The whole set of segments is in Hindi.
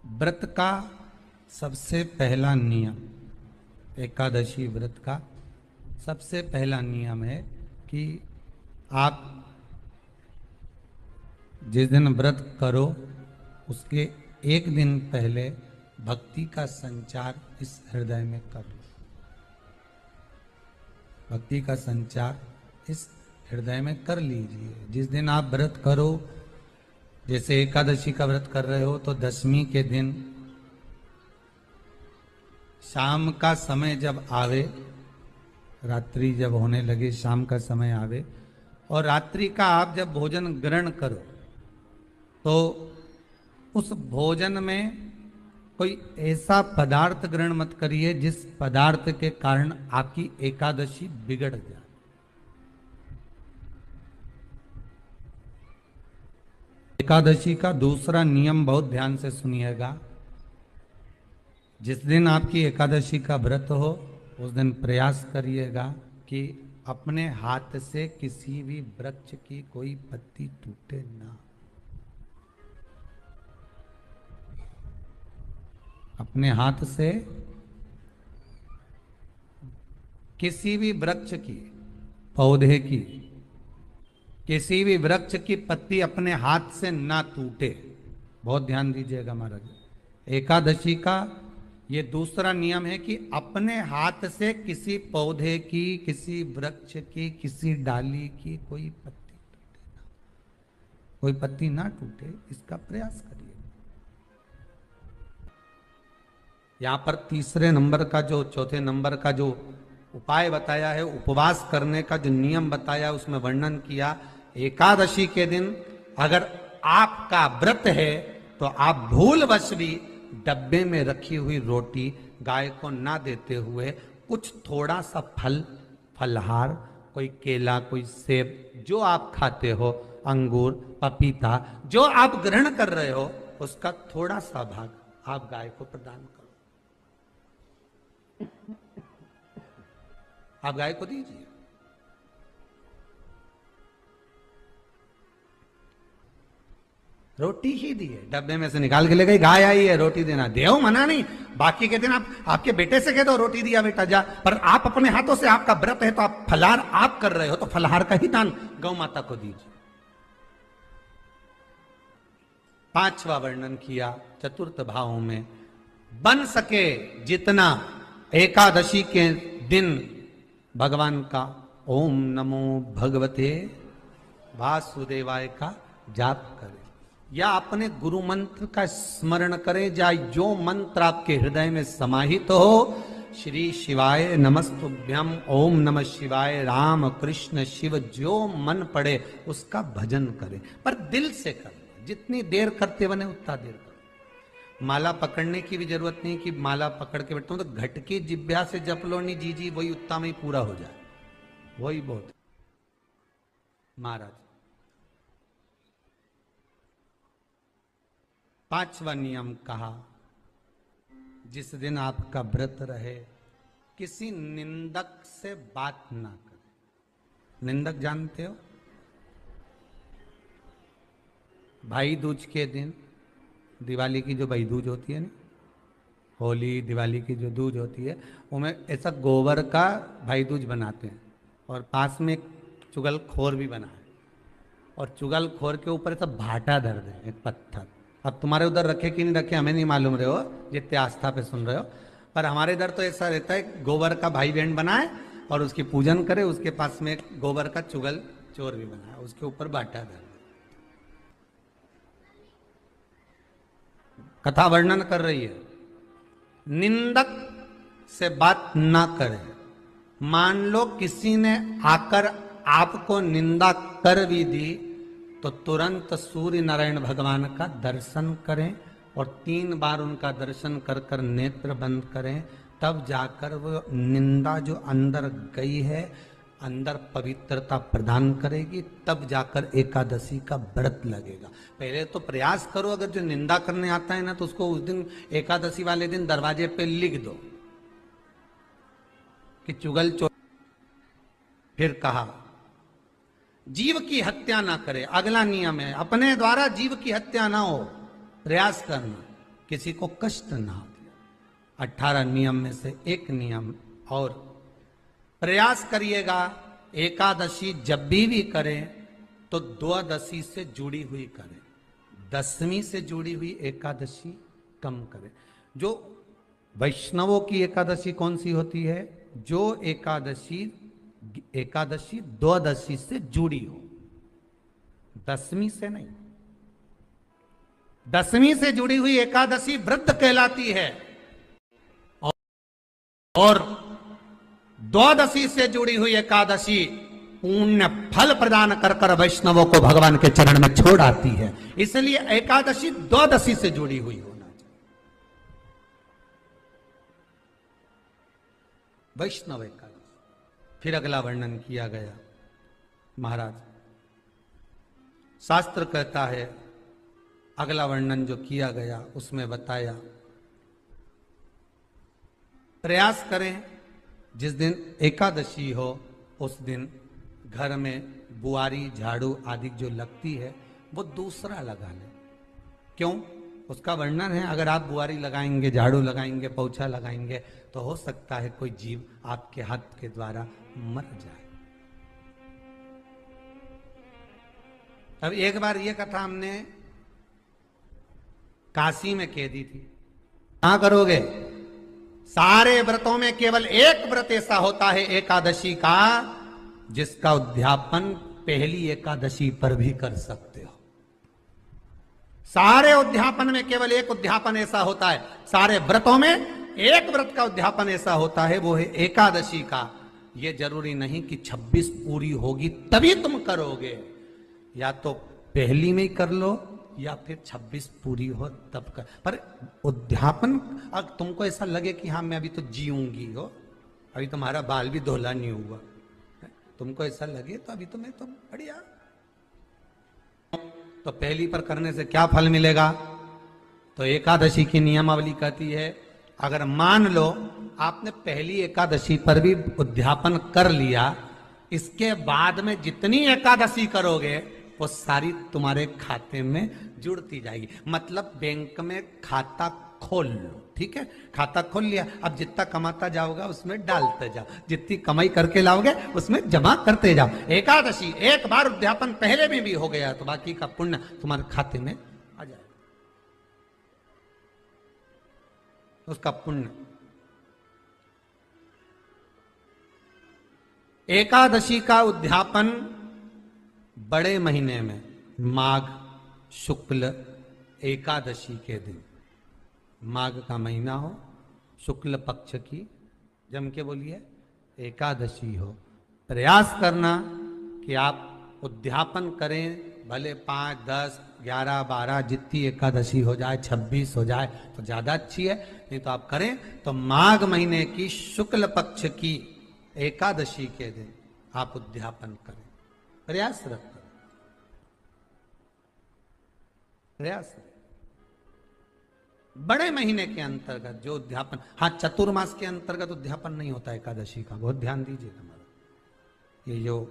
व्रत का सबसे पहला नियम, एकादशी व्रत का सबसे पहला नियम है कि आप जिस दिन व्रत करो उसके एक दिन पहले भक्ति का संचार इस हृदय में कर लो। भक्ति का संचार इस हृदय में कर लीजिए। जिस दिन आप व्रत करो, जैसे एकादशी का व्रत कर रहे हो तो दशमी के दिन शाम का समय जब आवे, रात्रि जब होने लगे, शाम का समय आवे और रात्रि का आप जब भोजन ग्रहण करो तो उस भोजन में कोई ऐसा पदार्थ ग्रहण मत करिए जिस पदार्थ के कारण आपकी एकादशी बिगड़ जाए। एकादशी का दूसरा नियम बहुत ध्यान से सुनिएगा। जिस दिन आपकी एकादशी का व्रत हो उस दिन प्रयास करिएगा कि अपने हाथ से किसी भी वृक्ष की कोई पत्ती टूटे ना। अपने हाथ से किसी भी वृक्ष की, पौधे की, किसी भी वृक्ष की पत्ती अपने हाथ से ना टूटे। बहुत ध्यान दीजिएगा महाराज। एकादशी का ये दूसरा नियम है कि अपने हाथ से किसी पौधे की, किसी वृक्ष की, किसी डाली की कोई पत्ती टूटे ना, कोई पत्ती ना टूटे, इसका प्रयास करिए। यहां पर तीसरे नंबर का जो, चौथे नंबर का जो उपाय बताया है, उपवास करने का जो नियम बताया, उसमें वर्णन किया एकादशी के दिन अगर आपका व्रत है तो आप भूलवश भी डब्बे में रखी हुई रोटी गाय को ना देते हुए कुछ थोड़ा सा फल, फलहार, कोई केला, कोई सेब, जो आप खाते हो, अंगूर, पपीता, जो आप ग्रहण कर रहे हो, उसका थोड़ा सा भाग आप गाय को प्रदान करो। आप गाय को दीजिए। रोटी ही दी है, डब्बे में से निकाल के ले गई, गाय आई है, रोटी देना, देव मना नहीं। बाकी के दिन आप आपके बेटे से कह दो रोटी दिया बेटा जा, पर आप अपने हाथों से, आपका व्रत है तो आप फलाहार आप कर रहे हो तो फलाहार का ही दान गौ माता को दीजिए। पांचवा वर्णन किया चतुर्थ भाव में, बन सके जितना एकादशी के दिन भगवान का ओम नमो भगवते वासुदेवाय का जाप करें या अपने गुरु मंत्र का स्मरण करें, या जो मंत्र आपके हृदय में समाहित हो, श्री शिवाय नमस्तुभ्यम, ओम नमः शिवाय, राम कृष्ण शिव, जो मन पड़े उसका भजन करें, पर दिल से करें। जितनी देर करते बने उतना देर करें। माला पकड़ने की भी जरूरत नहीं कि माला पकड़ के बैठता हूं तो घट की जिब्या से जप लो नहीं जी, वही उतना में ही पूरा हो जाए, वही बहुत। महाराज पांचवा नियम कहा, जिस दिन आपका व्रत रहे किसी निंदक से बात ना करें। निंदक जानते हो? भाई दूज के दिन, दिवाली की जो भाई दूज होती है ना, होली दिवाली की जो दूज होती है, उनमें ऐसा गोबर का भाई दूज बनाते हैं और पास में एक चुगलखोर भी बना है और चुगलखोर के ऊपर ऐसा भाटा धर दे, एक पत्थर। अब तुम्हारे उधर रखे कि नहीं रखे हमें नहीं मालूम रहे हो, जितने आस्था पे सुन रहे हो, पर हमारे इधर तो ऐसा रहता है, गोबर का भाई बहन बनाए और उसकी पूजन करे, उसके पास में एक गोबर का चुगल चोर भी बनाए, उसके ऊपर भाटा धर। कथा वर्णन कर रही है, निंदक से बात ना करें। मान लो किसी ने आकर आपको निंदा कर भी दी तो तुरंत सूर्य नारायण भगवान का दर्शन करें और 3 बार उनका दर्शन कर कर नेत्र बंद करें, तब जाकर वो निंदा जो अंदर गई है, अंदर पवित्रता प्रदान करेगी, तब जाकर एकादशी का व्रत लगेगा। पहले तो प्रयास करो, अगर जो निंदा करने आता है ना तो उसको उस दिन एकादशी वाले दिन दरवाजे पे लिख दो कि चुगल चोर। फिर कहा जीव की हत्या ना करे, अगला नियम है, अपने द्वारा जीव की हत्या ना हो, प्रयास करना किसी को कष्ट ना दिया। 18 नियम में से एक नियम और, प्रयास करिएगा एकादशी जब भी करें तो द्वादशी से जुड़ी हुई करें, दसवीं से जुड़ी हुई एकादशी कम करें। जो वैष्णवों की एकादशी कौन सी होती है? जो एकादशी द्वादशी से जुड़ी हो, दसवीं से नहीं। दसवीं से जुड़ी हुई एकादशी व्रत कहलाती है और द्वादशी से जुड़ी हुई एकादशी पुण्य फल प्रदान कर कर वैष्णवों को भगवान के चरण में छोड़ आती है। इसलिए एकादशी द्वादशी से जुड़ी हुई होना चाहिए। वैष्णव एकादशी। फिर अगला वर्णन किया गया। महाराज शास्त्र कहता है, अगला वर्णन जो किया गया उसमें बताया, प्रयास करें जिस दिन एकादशी हो उस दिन घर में बुआरी झाड़ू आदि जो लगती है वो दूसरा लगा लें। क्यों? उसका वर्णन है, अगर आप बुआरी लगाएंगे, झाड़ू लगाएंगे, पोछा लगाएंगे तो हो सकता है कोई जीव आपके हाथ के द्वारा मर जाए। अब एक बार ये कथा हमने काशी में कह दी थी। क्या करोगे? सारे व्रतों में केवल एक व्रत ऐसा होता है एकादशी का जिसका उद्यापन पहली एकादशी पर भी कर सकते हो। सारे उद्यापन में केवल एक उद्यापन ऐसा होता है, सारे व्रतों में एक व्रत का उद्यापन ऐसा होता है, वो है एकादशी का। ये जरूरी नहीं कि 26 पूरी होगी तभी तुम करोगे, या तो पहली में ही कर लो या फिर 26 पूरी हो तब कर। पर उद्यापन, अब तुमको ऐसा लगे कि हाँ मैं अभी तो जीऊंगी हो, अभी तुम्हारा बाल भी धोला नहीं हुआ, तुमको ऐसा लगे तो अभी तो मैं तो बढ़िया, तो पहली पर करने से क्या फल मिलेगा? तो एकादशी की नियमावली कहती है, अगर मान लो आपने पहली एकादशी पर भी उद्यापन कर लिया, इसके बाद में जितनी एकादशी करोगे वो सारी तुम्हारे खाते में जुड़ती जाएगी। मतलब बैंक में खाता खोल लो, ठीक है? खाता खोल लिया, अब जितना कमाता जाओगा उसमें डालते जाओ, जितनी कमाई करके लाओगे उसमें जमा करते जाओ। एकादशी एक बार उद्यापन पहले में भी हो गया तो बाकी का पुण्य तुम्हारे खाते में आ जाएगा, उसका पुण्य। एकादशी का उद्यापन बड़े महीने में माघ शुक्ल एकादशी के दिन, माघ का महीना हो, शुक्ल पक्ष की, जम के बोलिए, एकादशी हो, प्रयास करना कि आप उद्यापन करें, भले 5, 10, 11, 12 जितनी एकादशी हो जाए, 26 हो जाए तो ज्यादा अच्छी है, नहीं तो आप करें तो माघ महीने की शुक्ल पक्ष की एकादशी के दिन आप उद्यापन करें। प्रयास रखें, प्रयास। बड़े महीने के अंतर्गत जो उद्यापन, हाँ चतुर्मास के अंतर्गत उद्यापन नहीं होता एकादशी का, बहुत ध्यान दीजिए हमारा। ये जो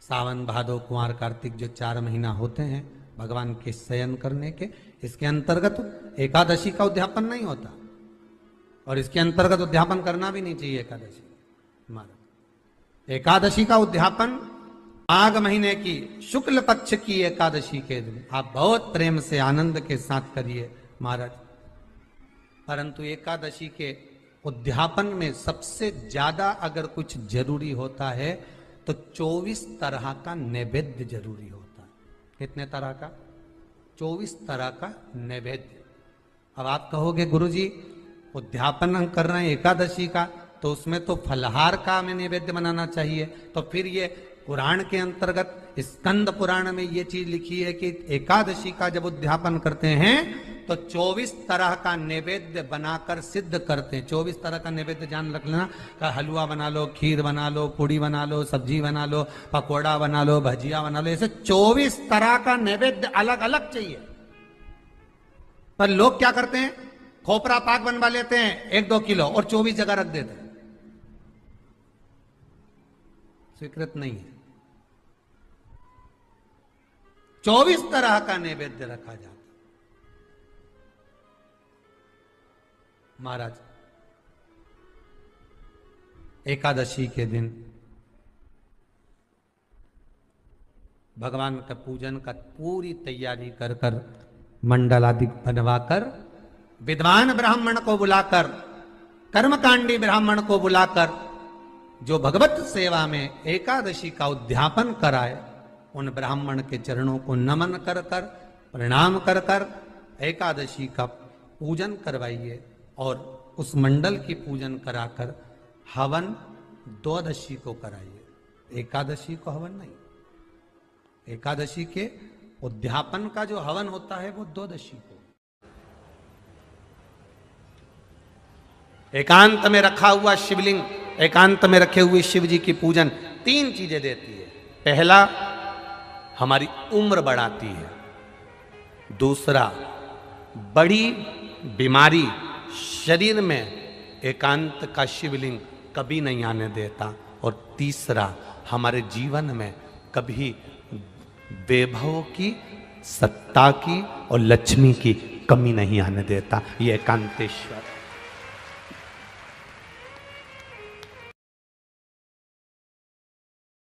सावन भादो कुंवर कार्तिक जो 4 महीना होते हैं भगवान के शयन करने के, इसके अंतर्गत एकादशी का उद्यापन नहीं होता और इसके अंतर्गत उद्यापन करना भी नहीं चाहिए एकादशी हमारा। एकादशी का उद्यापन माघ महीने की शुक्ल पक्ष की एकादशी के दिन आप बहुत प्रेम से आनंद के साथ करिए महाराज। परंतु एकादशी के उद्यापन में सबसे ज्यादा अगर कुछ जरूरी होता है तो 24 तरह का नैवेद्य जरूरी होता है। कितने तरह का? 24 तरह का नैवेद्य। अब आप कहोगे गुरुजी उद्यापन हम कर रहे हैं एकादशी का, तो उसमें तो फलहार का हमें नैवेद्य बनाना चाहिए। तो फिर ये पुराण के अंतर्गत स्कंद पुराण में ये चीज लिखी है कि एकादशी का जब उद्यापन करते हैं तो 24 तरह का नैवेद्य बनाकर सिद्ध करते हैं। 24 तरह का नैवेद्य जान रख लेना, का हलवा बना लो, खीर बना लो, पूड़ी बना लो, सब्जी बना लो, पकौड़ा बना लो, भजिया बना लो, ऐसे 24 तरह का नैवेद्य अलग अलग चाहिए। पर लोग क्या करते हैं, खोपरा पाक बनवा लेते हैं 1-2 किलो और 24 जगह रख देते हैं। स्वीकृत नहीं है। 24 तरह का नैवेद्य रखा जाता। महाराज एकादशी के दिन भगवान का पूजन का पूरी तैयारी कर कर मंडल आदि बनवाकर विद्वान ब्राह्मण को बुलाकर कर्मकांडी ब्राह्मण को बुलाकर जो भगवत सेवा में एकादशी का उद्यापन कराए उन ब्राह्मण के चरणों को नमन कर कर प्रणाम कर कर एकादशी का पूजन करवाइए और उस मंडल की पूजन कराकर हवन द्वादशी को कराइए। एकादशी को हवन नहीं, एकादशी के उद्यापन का जो हवन होता है वो द्वादशी को। एकांत में रखा हुआ शिवलिंग, एकांत में रखे हुए शिव जी की पूजन 3 चीजें देती है। पहला, हमारी उम्र बढ़ाती है। दूसरा, बड़ी बीमारी शरीर में एकांत का शिवलिंग कभी नहीं आने देता। और तीसरा, हमारे जीवन में कभी वैभव की, सत्ता की और लक्ष्मी की कमी नहीं आने देता। ये एकांतेश्वर।